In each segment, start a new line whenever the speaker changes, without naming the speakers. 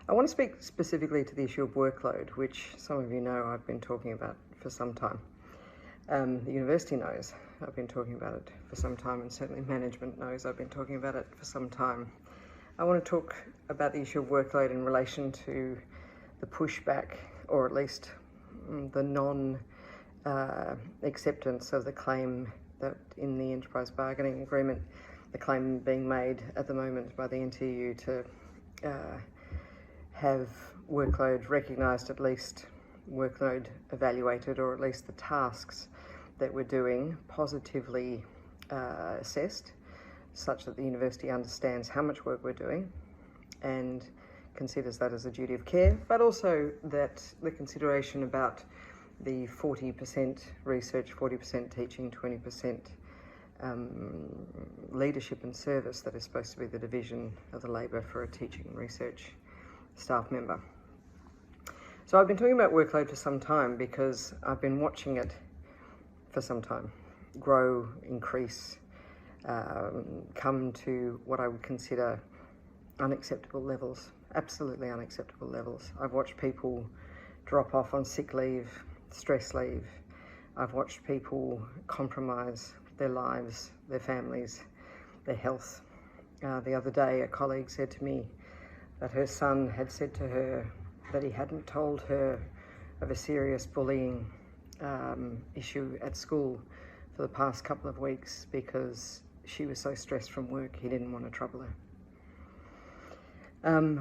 I want to speak specifically to the issue of workload, which some of you know I've been talking about for some time. The university knows I've been talking about it for some time, and certainly management knows I've been talking about it for some time. I want to talk about the issue of workload in relation to the pushback, or at least the non-acceptance of the claim that in the enterprise bargaining agreement, the claim being made at the moment by the NTU to have workload recognised, at least workload evaluated, or at least the tasks that we're doing positively assessed, such that the university understands how much work we're doing and considers that as a duty of care, but also that the consideration about the 40% research, 40% teaching, 20% leadership and service that is supposed to be the division of the labour for a teaching and research staff member. So I've been talking about workload for some time because I've been watching it for some time grow, increase, come to what I would consider unacceptable levels, absolutely unacceptable levels. I've watched people drop off on sick leave, stress leave. I've watched people compromise their lives, their families, their health. The other day, a colleague said to me that her son had said to her that he hadn't told her of a serious bullying issue at school for the past couple of weeks because she was so stressed from work, he didn't want to trouble her.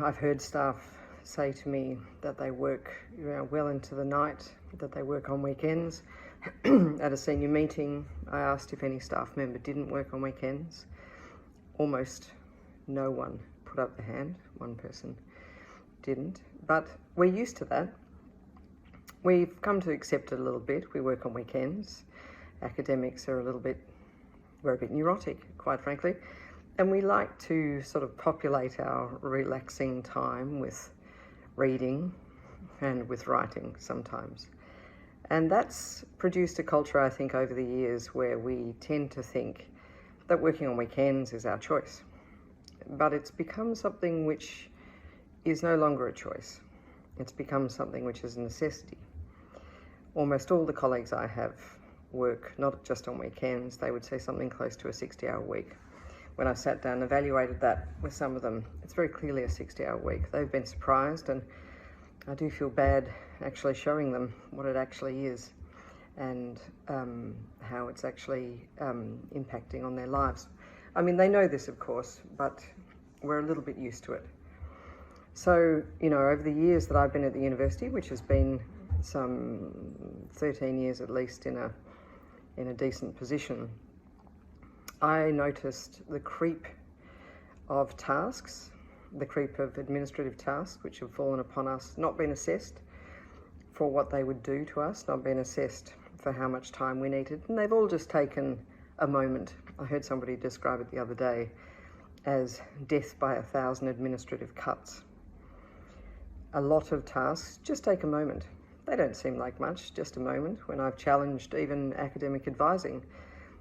I've heard staff say to me that they work well into the night, that they work on weekends. At a senior meeting, I asked if any staff member didn't work on weekends. Almost no one put up their hand. One person didn't. But we're used to that. We've come to accept it a little bit. We work on weekends. Academics are we're a bit neurotic, quite frankly. And we like to sort of populate our relaxing time with reading and with writing sometimes. And that's produced a culture, I think, over the years where we tend to think that working on weekends is our choice. But it's become something which is no longer a choice. It's become something which is a necessity. Almost all the colleagues I have work not just on weekends. They would say something close to a 60-hour week. When I sat down and evaluated that with some of them, it's very clearly a 60-hour week. They've been surprised, and I do feel bad actually showing them what it actually is and how it's actually impacting on their lives. I mean, they know this, of course, but we're a little bit used to it. So, over the years that I've been at the university, which has been some 13 years at least in a decent position, I noticed the creep of tasks, the creep of administrative tasks which have fallen upon us, not been assessed for what they would do to us, not been assessed for how much time we needed, and they've all just taken a moment. I heard somebody describe it the other day as death by 1,000 administrative cuts. A lot of tasks just take a moment. They don't seem like much, just a moment. When I've challenged even academic advising,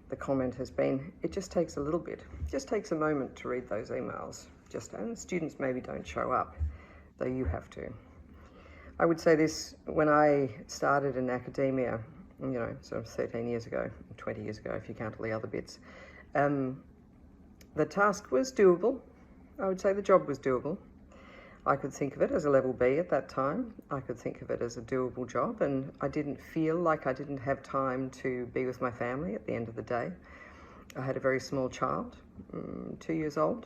the comment has been, it just takes a little bit. It just takes a moment to read those emails. And students maybe don't show up, though you have to. I would say this, when I started in academia, sort of 13 years ago, 20 years ago, if you count all the other bits, the task was doable. I would say the job was doable. I could think of it as a level B at that time. I could think of it as a doable job, and I didn't feel like I didn't have time to be with my family at the end of the day. I had a very small child, 2 years old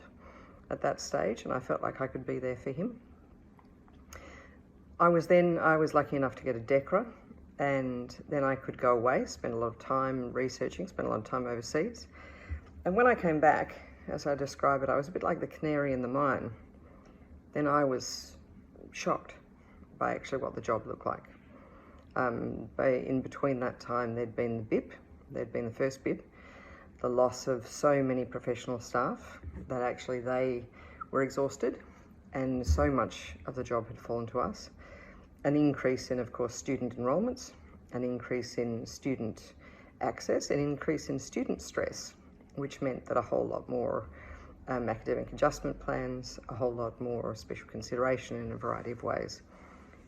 at that stage, and I felt like I could be there for him. I was lucky enough to get a DECRA, and then I could go away, spend a lot of time researching, spend a lot of time overseas. And when I came back, as I describe it, I was a bit like the canary in the mine. Then I was shocked by actually what the job looked like. In between that time, there'd been the BIP, there'd been the first BIP, the loss of so many professional staff that actually they were exhausted, and so much of the job had fallen to us. An increase in, of course, student enrolments, an increase in student access, an increase in student stress, which meant that a whole lot more academic adjustment plans, a whole lot more special consideration in a variety of ways.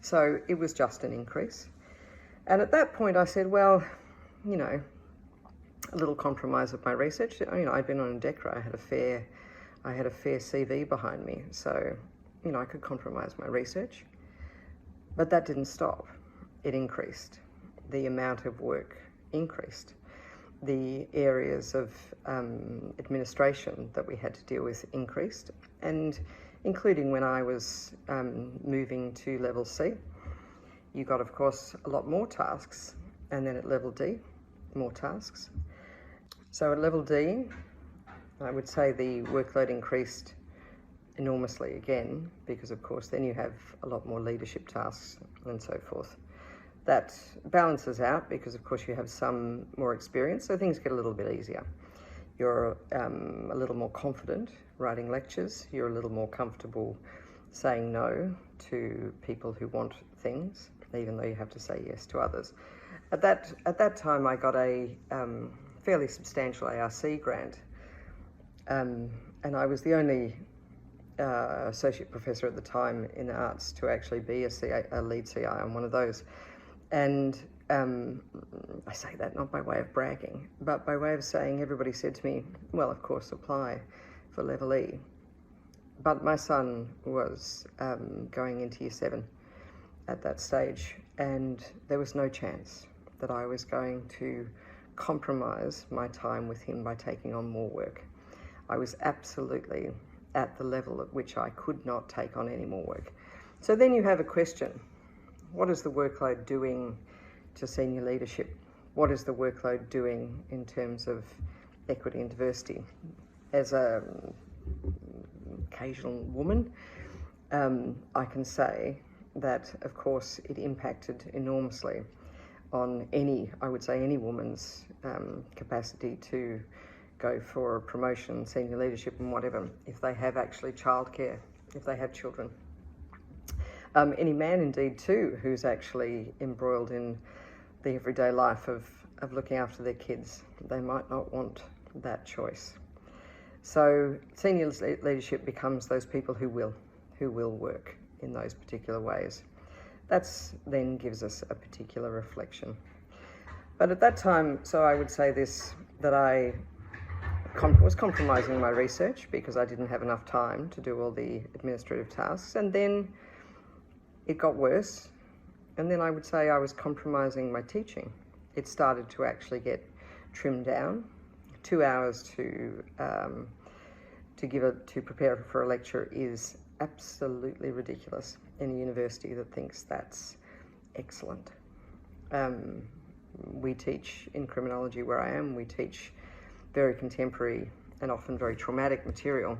So it was just an increase. And at that point I said, well, you know, a little compromise of my research. You know, I'd been on a DECRA, I had a fair CV behind me, so, you know, I could compromise my research. But that didn't stop. It increased. The amount of work increased. The areas of administration that we had to deal with increased, and including when I was moving to level C, you got, of course, a lot more tasks, and then at level D, more tasks. So at level D, I would say the workload increased enormously again, because of course then you have a lot more leadership tasks and so forth. That balances out because of course you have some more experience, so things get a little bit easier. You're a little more confident writing lectures, you're a little more comfortable saying no to people who want things, even though you have to say yes to others. At that time I got a fairly substantial ARC grant, and I was the only associate professor at the time in arts to actually be a lead CI on one of those. And I say that not by way of bragging, but by way of saying, everybody said to me, well, of course, apply for level E. But my son was going into year 7 at that stage, and there was no chance that I was going to compromise my time with him by taking on more work. I was absolutely at the level at which I could not take on any more work. So then you have a question. What is the workload doing to senior leadership? What is the workload doing in terms of equity and diversity? As an occasional woman, I can say that, of course, it impacted enormously on I would say any woman's capacity to go for a promotion, senior leadership and whatever, if they have actually childcare, if they have children. Any man indeed too, who's actually embroiled in the everyday life of looking after their kids, they might not want that choice. So senior leadership becomes those people who will work in those particular ways. That's then gives us a particular reflection. But at that time, so I would say this, that I was compromising my research because I didn't have enough time to do all the administrative tasks, and then it got worse, and then I would say I was compromising my teaching. It started to actually get trimmed down. 2 hours to prepare for a lecture is absolutely ridiculous in a university that thinks that's excellent. We teach in criminology where I am, we teach very contemporary and often very traumatic material.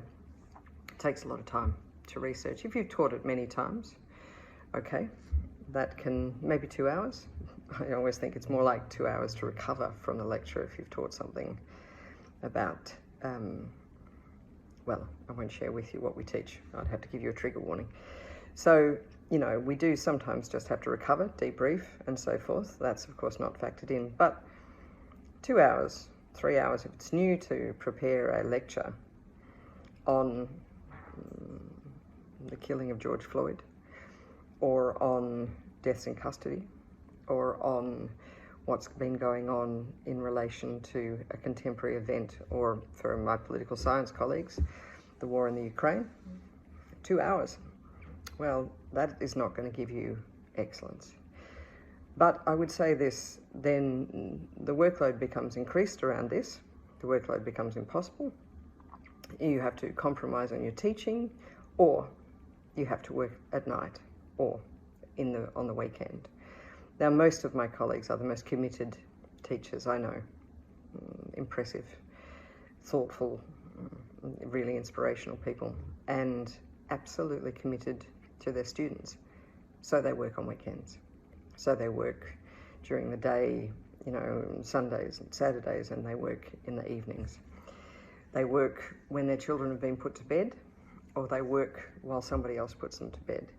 It takes a lot of time to research. If you've taught it many times, okay, that can, maybe 2 hours. I always think it's more like 2 hours to recover from the lecture if you've taught something about, well, I won't share with you what we teach. I'd have to give you a trigger warning. So, you know, we do sometimes just have to recover, debrief, and so forth. That's, of course, not factored in. But 2 hours, 3 hours, if it's new, to prepare a lecture on the killing of George Floyd, or on deaths in custody, or on what's been going on in relation to a contemporary event, or for my political science colleagues, the war in the Ukraine. 2 hours. Well, that is not going to give you excellence. But I would say this, then the workload becomes increased around this, the workload becomes impossible. You have to compromise on your teaching, or you have to work at night, or on the weekend. Now, most of my colleagues are the most committed teachers I know. Impressive, thoughtful, really inspirational people, and absolutely committed to their students. So they work on weekends. So they work during the day, you know, Sundays and Saturdays, and they work in the evenings. They work when their children have been put to bed, or they work while somebody else puts them to bed.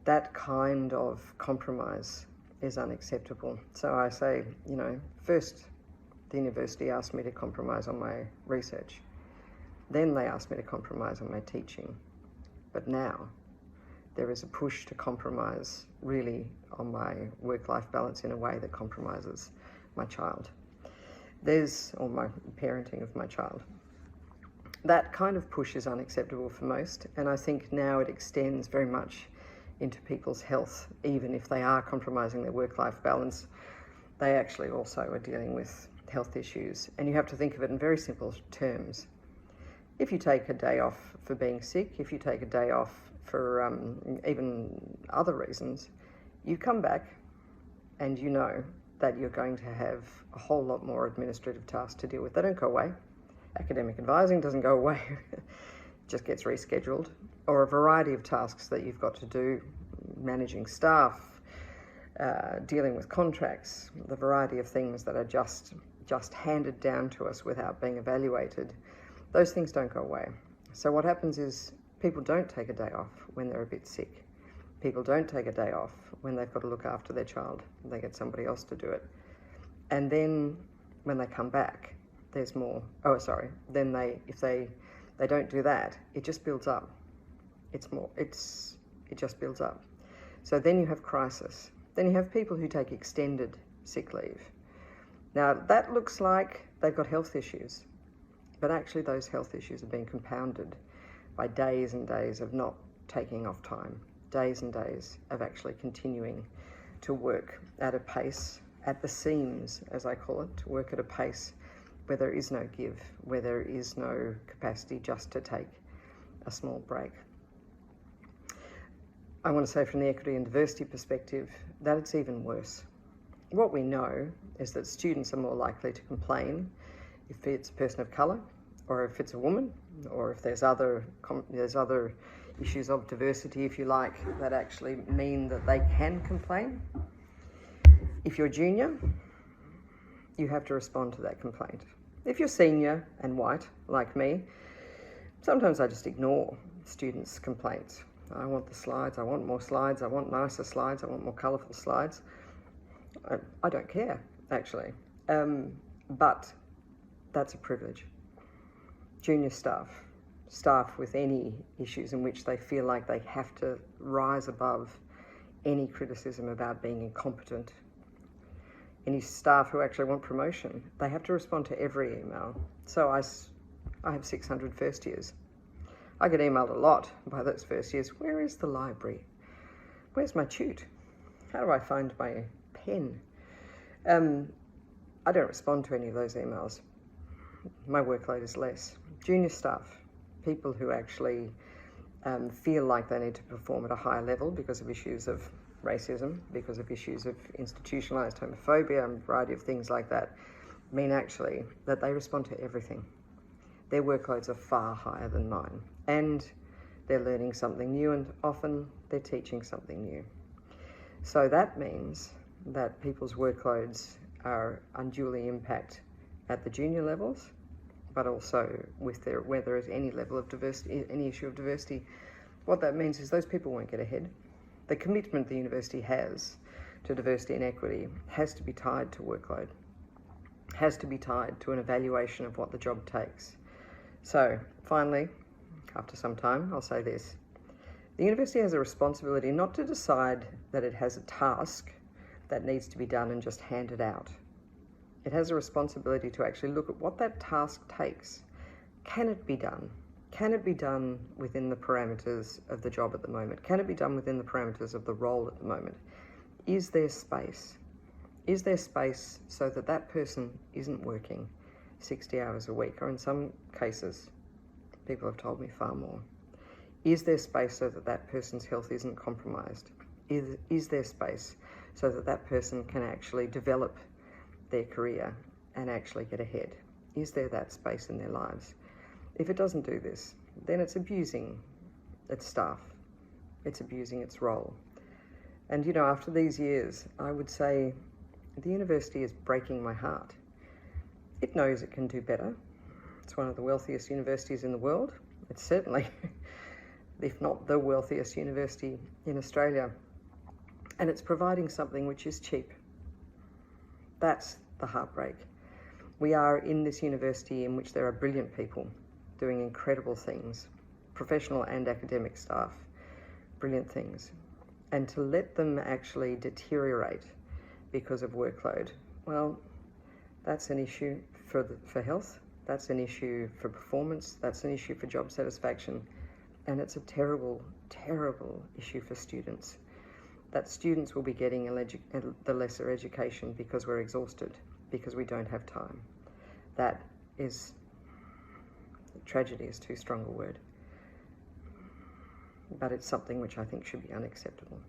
That kind of compromise is unacceptable. So I say, you know, first the university asked me to compromise on my research. Then they asked me to compromise on my teaching. But now there is a push to compromise really on my work-life balance in a way that compromises my child. Or my parenting of my child. That kind of push is unacceptable for most, and I think now it extends very much into people's health. Even if they are compromising their work-life balance, they actually also are dealing with health issues. And you have to think of it in very simple terms. If you take a day off for being sick, if you take a day off for even other reasons, you come back and you know that you're going to have a whole lot more administrative tasks to deal with. They don't go away. Academic advising doesn't go away. It just gets rescheduled. Or a variety of tasks that you've got to do, managing staff, dealing with contracts, the variety of things that are just handed down to us without being evaluated. Those things don't go away. So what happens is people don't take a day off when they're a bit sick. People don't take a day off when they've got to look after their child. They get somebody else to do it. And then when they come back, there's more. Then if they don't do that, it just builds up. It just builds up. So then you have crisis. Then you have people who take extended sick leave. Now that looks like they've got health issues, but actually those health issues are being compounded by days and days of not taking off time, days and days of actually continuing to work at a pace, at the seams, as I call it, to work at a pace where there is no give, where there is no capacity just to take a small break. I want to say from the equity and diversity perspective that it's even worse. What we know is that students are more likely to complain if it's a person of colour, or if it's a woman, or if there's other issues of diversity, if you like, that actually mean that they can complain. If you're junior, you have to respond to that complaint. If you're senior and white, like me, sometimes I just ignore students' complaints. I want the slides, I want more slides, I want nicer slides, I want more colourful slides. I don't care, actually. But that's a privilege. Junior staff with any issues in which they feel like they have to rise above any criticism about being incompetent. Any staff who actually want promotion, they have to respond to every email. So I have 600 first years. I get emailed a lot by those first years. Where is the library? Where's my tute? How do I find my pen? I don't respond to any of those emails. My workload is less. Junior staff, people who actually feel like they need to perform at a higher level because of issues of racism, because of issues of institutionalised homophobia and a variety of things like that, mean actually that they respond to everything. Their workloads are far higher than mine, and they're learning something new, and often they're teaching something new. So that means that people's workloads are unduly impact at the junior levels, but also where there is any level of diversity, any issue of diversity. What that means is those people won't get ahead. The commitment the university has to diversity and equity has to be tied to workload, has to be tied to an evaluation of what the job takes. So finally, after some time, I'll say this. The university has a responsibility not to decide that it has a task that needs to be done and just hand it out. It has a responsibility to actually look at what that task takes. Can it be done? Can it be done within the parameters of the job at the moment? Can it be done within the parameters of the role at the moment? Is there space? Is there space so that that person isn't working 60 hours a week, or in some cases, people have told me far more? Is there space so that that person's health isn't compromised? Is there space so that that person can actually develop their career and actually get ahead? Is there that space in their lives? If it doesn't do this, then it's abusing its staff. It's abusing its role. And you know, after these years, I would say the university is breaking my heart. It knows it can do better. It's one of the wealthiest universities in the world. It's certainly, if not the wealthiest university in Australia. And it's providing something which is cheap. That's the heartbreak. We are in this university in which there are brilliant people. doing incredible things, professional and academic staff, brilliant things. And to let them actually deteriorate because of workload, well, that's an issue for health, that's an issue for performance, that's an issue for job satisfaction, and it's a terrible, terrible issue for students. That students will be getting the lesser education because we're exhausted, because we don't have time. That is, tragedy is too strong a word, but it's something which I think should be unacceptable.